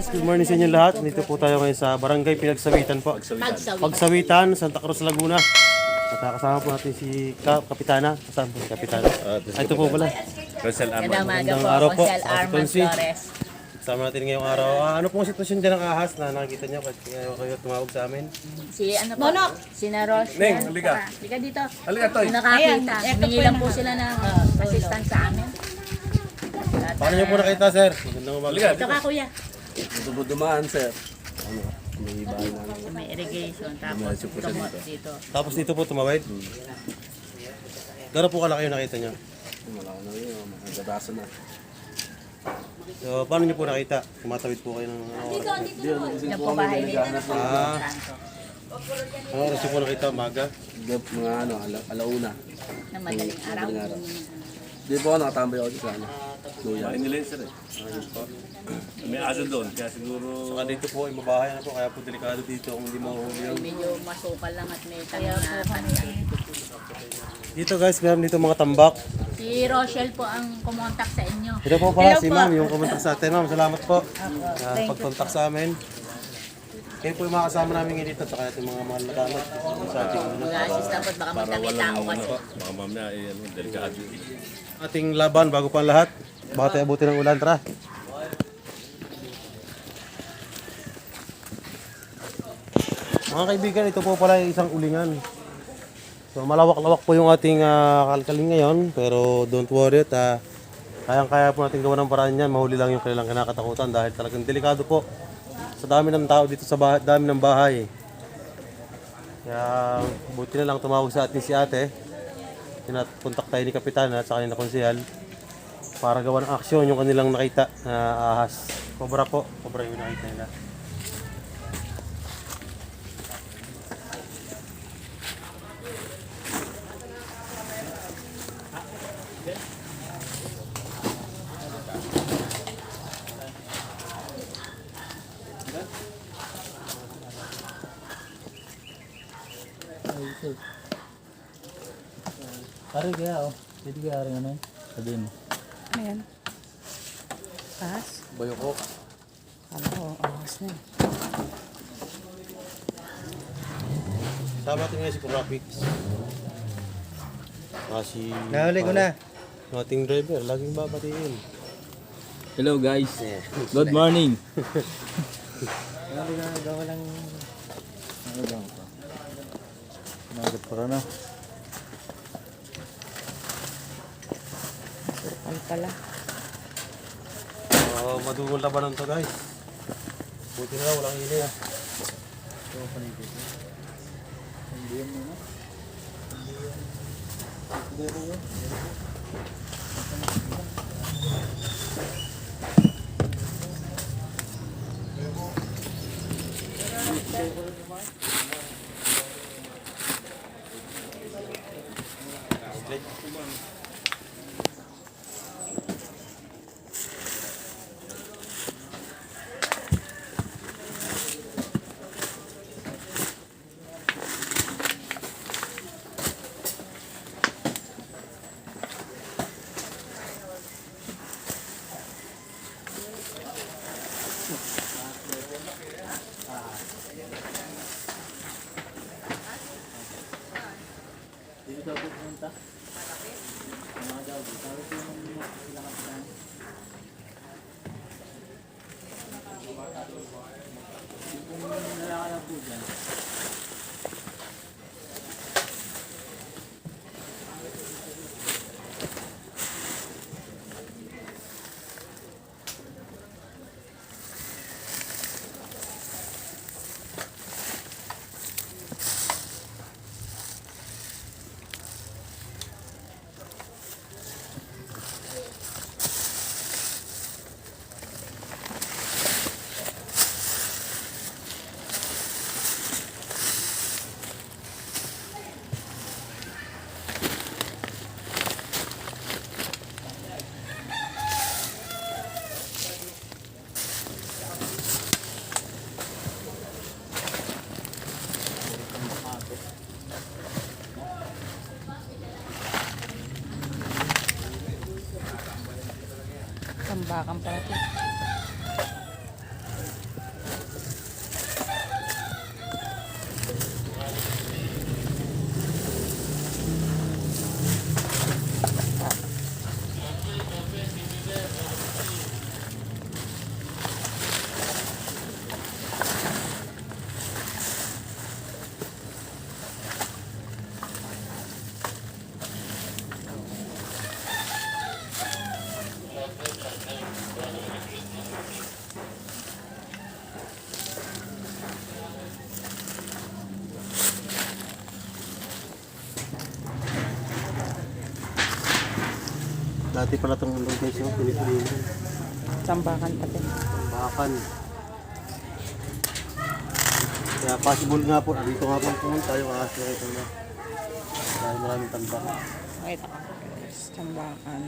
good morning sa inyo lahat. Dito po tayo ngayon sa Barangay Pinagsawitan po. Pagsawitan, Santa Cruz, Laguna. At kasama po natin si Kapitana. Kasama po si Kapitana. Ito po pala. Rosel Amon. Magandang araw po. Arman Flores. Kasama natin ngayong araw. Ano pong sitwasyon dyan ng ahas na nakikita niyo? Kayo tumawag sa amin. Si ano po? Si Narosh. Neng, halika. Halika dito. Halika, Toy. Kung nakakita, humingi lang po sila ng assistance sa amin. Paano niyo po nakita, sir? Magandang umaga. Ito ka, kuya. Dumaan, sir. Ano? May bahay na. May irrigation, tapos tumot dito. Tapos dito po tumawid. Gano'n po kalaki yung nakita niyo? Wala na yun. Magdadasan na. So, paano niyo po nakita? Tumatawid po kayo ng Yan po bahay nila. Ano oras niyo po nakita? Umaga? Mga ano, alauna. Na madaling araw. Di po ako nakatambay ako sa ano. Luya. Nila yun, sir. May aso doon, kaya siguro... Saka dito po ay mabahay na po, kaya po delikado dito kung hindi mahuhuli yung... Medyo masukal lang at may tayo na kanya. Dito guys, meron dito mga tambak. Si Rochelle po ang kumontak sa inyo. Ito po pala si ma'am, yung kumontak sa atin. Ma'am, salamat po. Pagkontak sa amin. Kayo po yung mga kasama namin ngayon dito, saka ating mga mahal na kamot. Sa ating, Mag-assist po baka magdami tao kasi. Mga mamaya, delikado. ating laban bago pa ang lahat. Baka tayo abutin ng ulan, tara. Mga kaibigan, ito po pala yung isang ulingan. So malawak-lawak po yung ating kalkalin ngayon, pero don't worry at kayang-kaya po natin gawa ng paraan yan. Mahuli lang yung kanilang kinakatakutan dahil talagang delikado po sa dami ng tao dito sa dami ng bahay. Kaya buti na lang tumawag sa atin si ate. Pinapuntak tayo ni Kapitan at sa kanina konsehal para gawa ng aksyon yung kanilang nakita na ahas. Cobra po, cobra yung nakita nila. Ari kaya hindi kaya rin ano sabihin mo. Ano yan? Ahas? Bayoko. Ano ko, ahas na. Sama natin ngayon si Kurapix. Si Nahuli ko na. yung ating driver, laging babatiin. Hello guys. Good morning. Ano na gawa lang. Ano ba ito? Nagat para na. Surpal pala. Madugong labanan to guys. Buti na lang, walang hili ah. Tambakan pala ito. Dati pala itong mundo guys, no? Pilipinas. Sambakan pati. Bakan. Kaya possible nga po, dito nga po pumunta yung ahas na ito na. Dahil maraming tambak. Wait ako guys. Sambakan.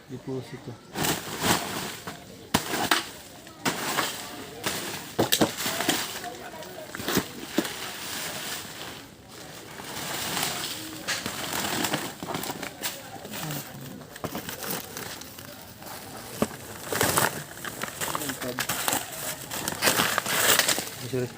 Deposito. Sorry.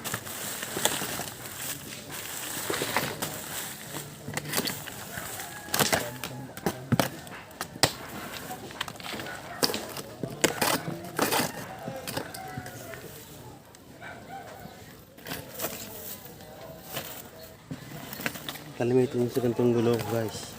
Kalimitin sa kantong gulong guys.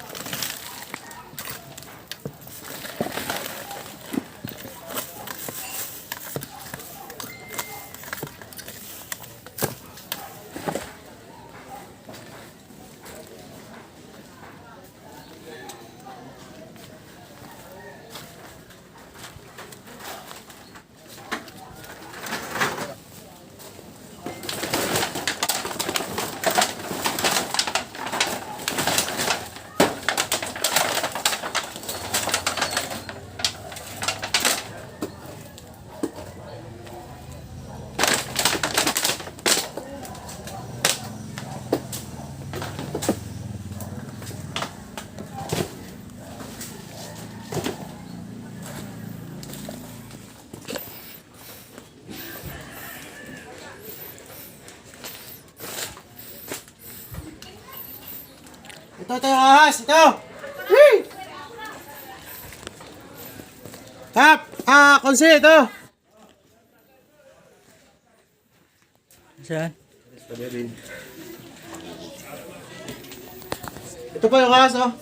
Ito yung ahas! Ito! Whee! Kap! Konse! Ito! Saan? Ito pa yung ahas, oh!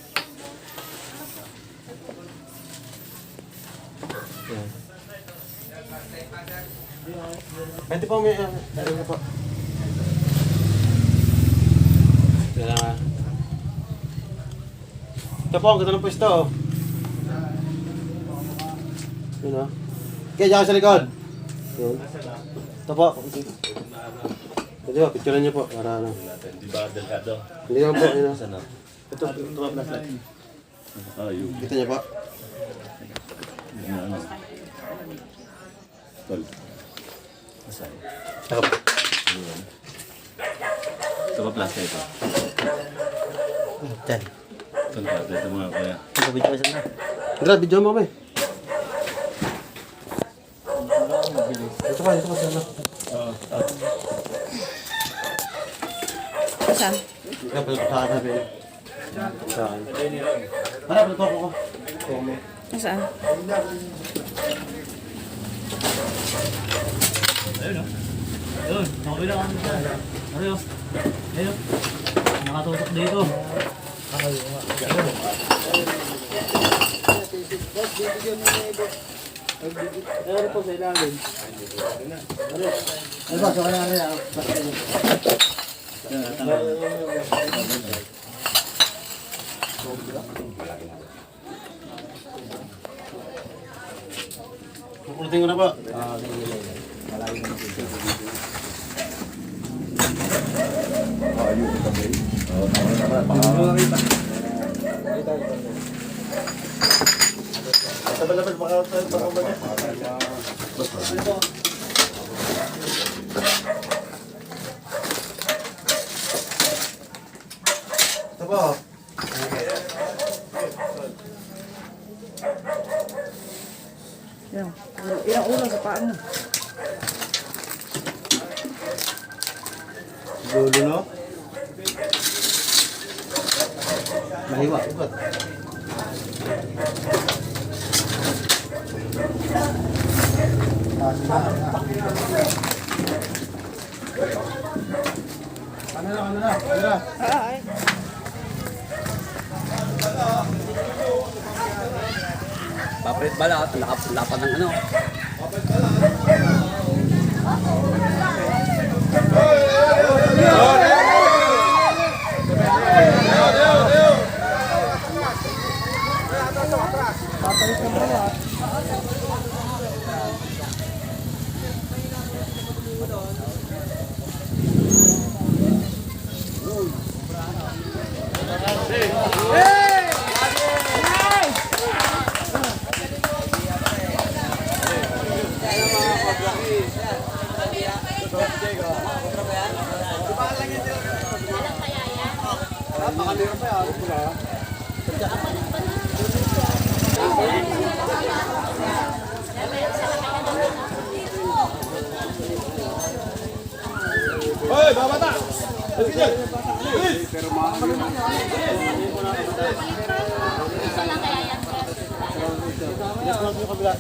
Ito po may... Ito po. Kailangan. Ito po, ang ganda ng pwesto, oh. Yun, oh. Kaya dyan sa likod. Yun. Ito po. Ito po, picturean niyo po. Para ano. Hindi ba delikado? Hindi naman po, yun, oh. Sana. Ito po, flashlight. Yung Kita niyo po. ano. Tol. Asan? Ito po. Ito ba plastic ito? Yan. Ito plastic ito mga kuya. Ito, video isa na. Tara, video mo kami. Ito ka, sana. Nasaan? Kapag sa akin sabi. Sa akin. Para, ba't ako? Nasaan? Ayun, okay lang kami dyan. Ayun. Ayun. Nakatutok dito. Kukulitin ko na po. Labal-labal, baka ba? Ito po. Yan. Ilang ulo sa paa mo. Dulo, no? Mahiwa. Ugat. Ano na? Ay. Papalit bala, lapan ng ano.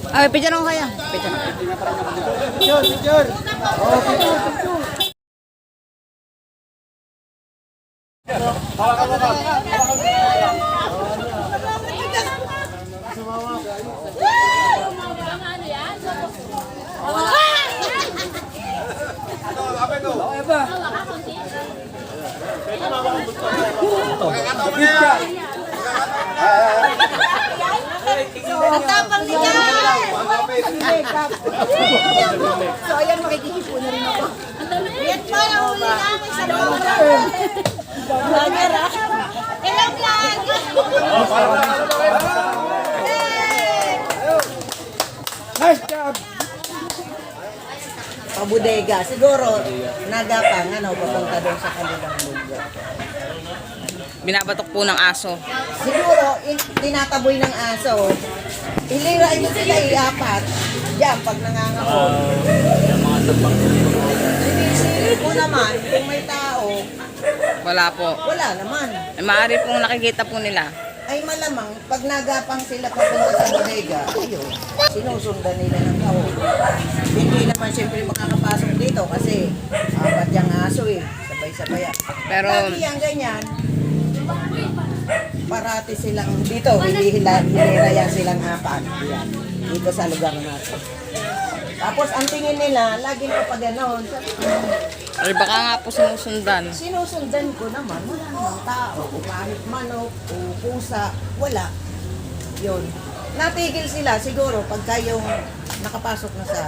Ay, picture ako kaya. Picture ako. Ang tapang ni So, ayan, makikihipo na rin ako. Yan pa, nahuli namin sa mga vlogger, ah. Ilang vlog! Nice job! Pabudega. Siguro, nagapang, papunta doon sa kanilang lugar. Binabatok po ng aso. Siguro, tinataboy ng aso. Hilirain mo sila iapat. Diyan, pag nangangahon. Sinisili ko naman, kung may tao, Wala po. wala naman. Ay, maaari pong nakikita po nila. Ay malamang, pag nagapang sila papunta sa bodega, ayun, sinusundan nila ng tao. Hindi naman siyempre makakapasok dito kasi apat yung aso sabay-sabay. Pero, Lagi yung ganyan, parati silang dito, hinihilaya silang apat. Yan, dito sa lugar natin. Tapos ang tingin nila, laging kapag ganon, ay baka nga po sinusundan. sinusundan ko naman, wala namang tao, o kahit manok, o pusa, wala. Yun. Natigil sila siguro pagka yung nakapasok na sa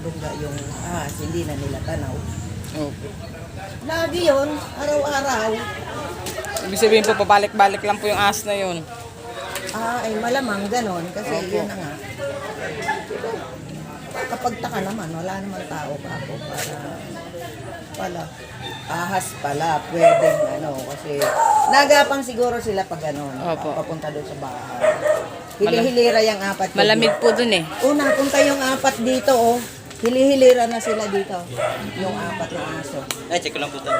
lugar yung hindi na nila tanaw. Opo. Lagi yun, araw-araw. Ibig sabihin po, pabalik-balik lang po yung as na yun. Ay malamang ganon kasi Opo. yun na nga. Kapag taka naman, wala naman tao pa ako para ahas pala, pwedeng kasi nagapang siguro sila pag Opo. papunta doon sa bahay. Hilihilira yung apat. Malamig po dun eh. Una, punta yung apat dito, Hilihilira na sila dito. Yung apat na aso. Ay, check ko lang po ito.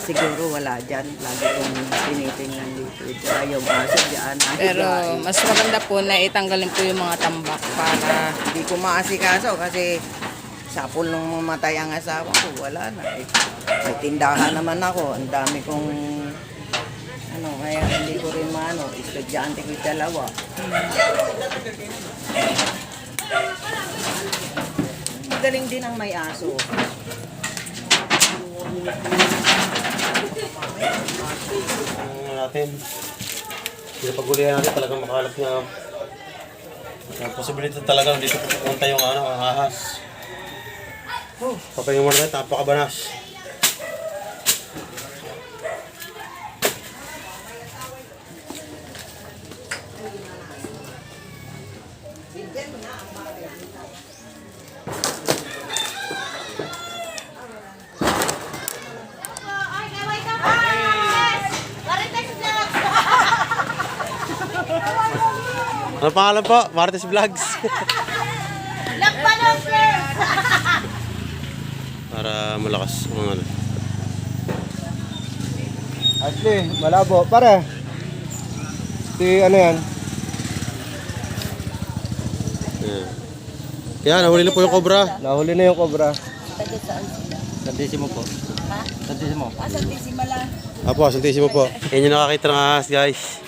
Siguro wala dyan. Lagi kong tinitingnan dito. Tsaka yung aso dyan. Pero mas maganda po na itanggalin po yung mga tambak para Hindi ko maasikaso kasi sapol nung mamatay ang asawa ko. Wala na eh. May tindahan naman ako. Ang dami kong kaya hindi ko rin maano. Estudyante ko yung dalawa. Galing din ang may aso. Natin. Pinapagulihan natin talagang makahalap niya. Ang posibilidad talaga dito pupunta yung ang ahas. Papayong mo na tayo, napakabanas. Ano pangalan po? Martes Vlogs. Lakpan sir! Para malakas ang ano. Ashley, malabo. Pare. Si ano yan? Ayan. Kaya nahuli na po yung cobra. Nahuli na yung cobra. Santissimo po. Ha? Santissimo. Santissimo lang. Apo, santissimo po. Yan yung nakakita ng ahas, guys.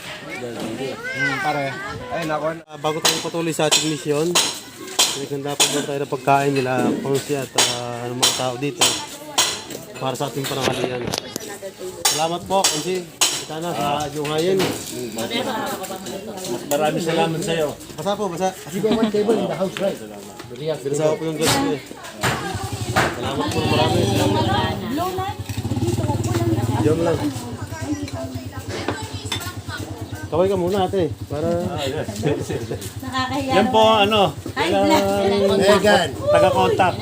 Pare. Ay, nako. Bago tayo patuloy sa ating misyon, naganda pa ba tayo ng pagkain nila, pangsi at ng mga tao dito para sa ating pananghalian. Salamat po, Kansi. Kita na sa Jungayan. Maraming salamat sa iyo. Basa po, basa. Basa po yung gabi. Salamat po marami. Diyan lang. Kaway ka muna ate, para... Nakakahiya. Yan po ang ano. Megan. Taga-contact.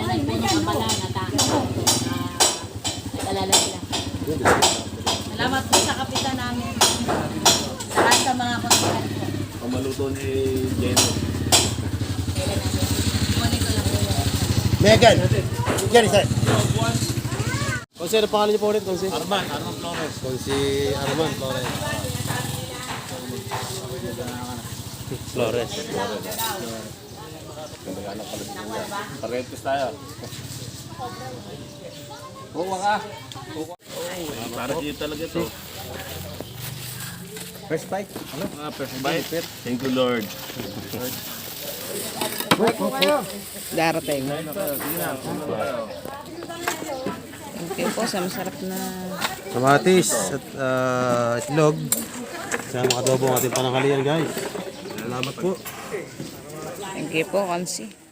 Salamat po sa kapitan namin. Sa lahat sa mga kontakan po. Pamaluto ni Jenny. Megan. Yan isa. Konsi, ano pangalan niyo po ulit, Konsi? Arman Flores. Konsi Arman Flores. Flores. Parentes tayo. Buka ka. Para dito talaga to. First bite. Ano? First bite. Thank you, Lord. darating. Thank you po sa masarap na Kamatis at itlog. Sa mga adobo ng ating pananghalian, guys. Salamat po. thank you po, Kansi.